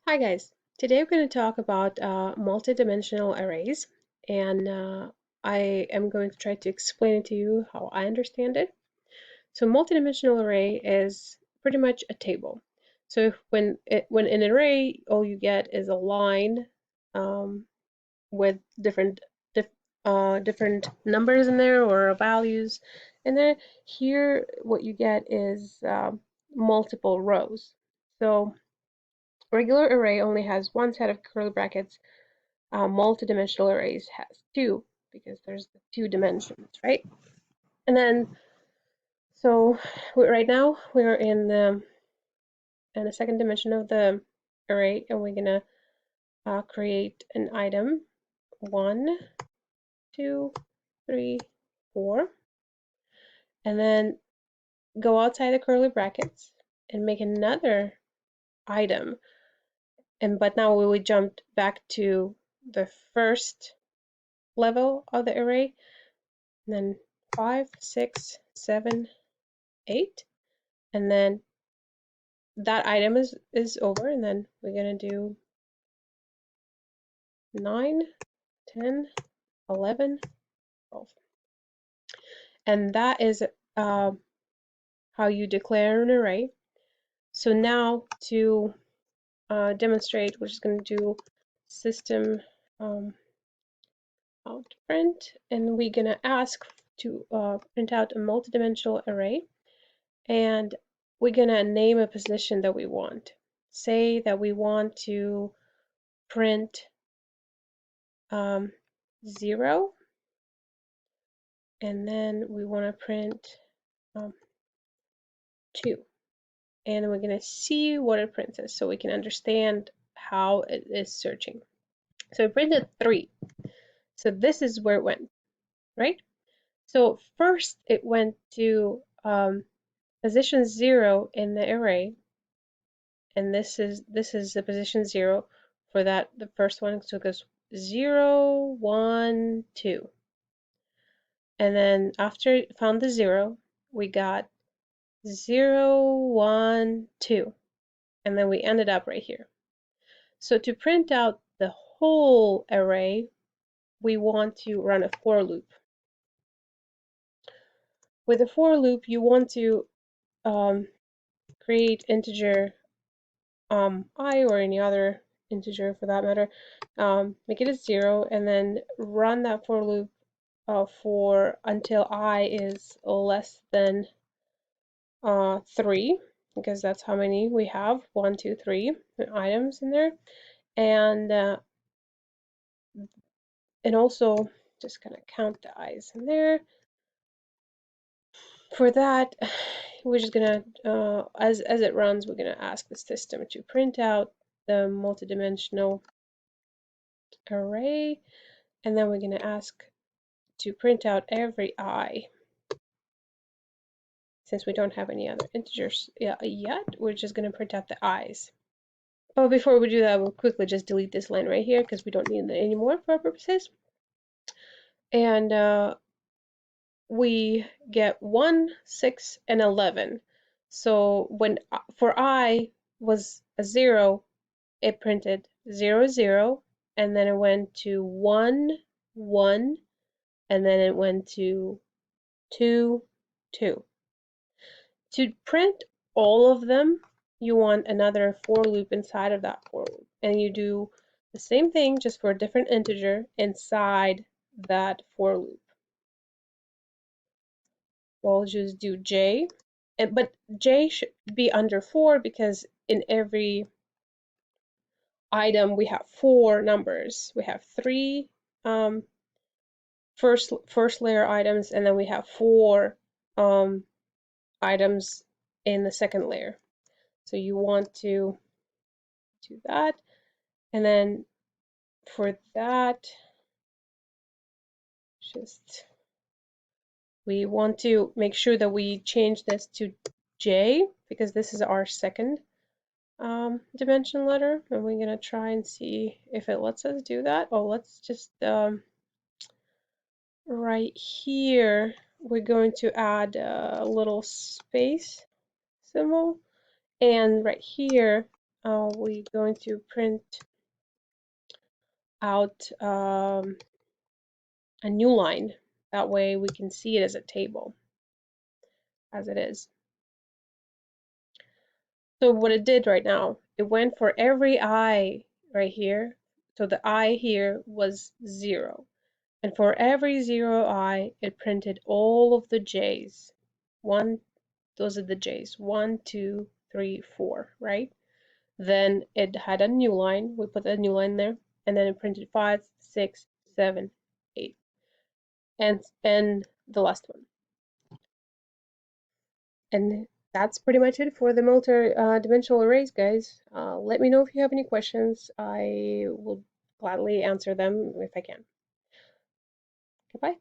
Hi guys, today we're going to talk about multidimensional arrays and I am going to try to explain it to you how I understand it. So multidimensional array is pretty much a table. So when an array all you get is a line um, with different numbers in there or values, and then here what you get is multiple rows. So regular array only has one set of curly brackets. Multidimensional arrays has two because there's the two dimensions, right? And then so right now we're in the second dimension of the array, and we're gonna create an item 1, 2, 3, 4, and then go outside the curly brackets and make another item. And but now we will jump back to the first level of the array, and then 5, 6, 7, 8, and then that item is over, and then we're gonna do 9, 10, 11, 12, and that is how you declare an array. So now to demonstrate, we're just going to do system out print, and we're going to ask to print out a multidimensional array, and we're going to name a position that we want. Say that we want to print 0, and then we want to print 2, and we're going to see what it prints us so we can understand how it is searching. So it printed 3, so this is where it went, right? So first it went to position 0 in the array, and this is the position 0 for that, the first one. So it goes 0, 1, 2, and then after it found the 0, we got 0, 1, 2, and then we ended up right here. So to print out the whole array, we want to run a for loop. With a for loop, you want to create integer I, or any other integer for that matter, make it a 0, and then run that for loop for until I is less than 3, because that's how many we have, 1, 2, 3 items in there, and also just gonna count the i's in there. For that, we're just gonna as it runs, we're gonna ask the system to print out the multidimensional array, and then we're gonna ask to print out every I. Since we don't have any other integers yet, we're just gonna print out the i's. But before we do that, we'll quickly just delete this line right here because we don't need it anymore for our purposes. And we get 1, 6, and 11. So when for I was a 0, it printed 0, 0, and then it went to 1, 1, and then it went to 2, 2. To print all of them, you want another for loop inside of that for loop, and you do the same thing just for a different integer inside that for loop. We'll just do j, but j should be under 4 because in every item we have 4 numbers. We have 3 first layer items, and then we have 4 items in the second layer. So you want to do that, and then for that, just we want to make sure that we change this to j because this is our second dimension letter, and we're gonna try and see if it lets us do that. Oh, let's just right here we're going to add a little space symbol, and right here we're going to print out a new line. That way we can see it as a table, as it is. So what it did right now, it went for every I right here. So the I here was 0. And for every 0 I, it printed all of the J's. Those are the J's. 1, 2, 3, 4, right? Then it had a new line. We put a new line there. And then it printed 5, 6, 7, 8. And the last one. And that's pretty much it for the multi-dimensional arrays, guys. Let me know if you have any questions. I will gladly answer them if I can. Goodbye.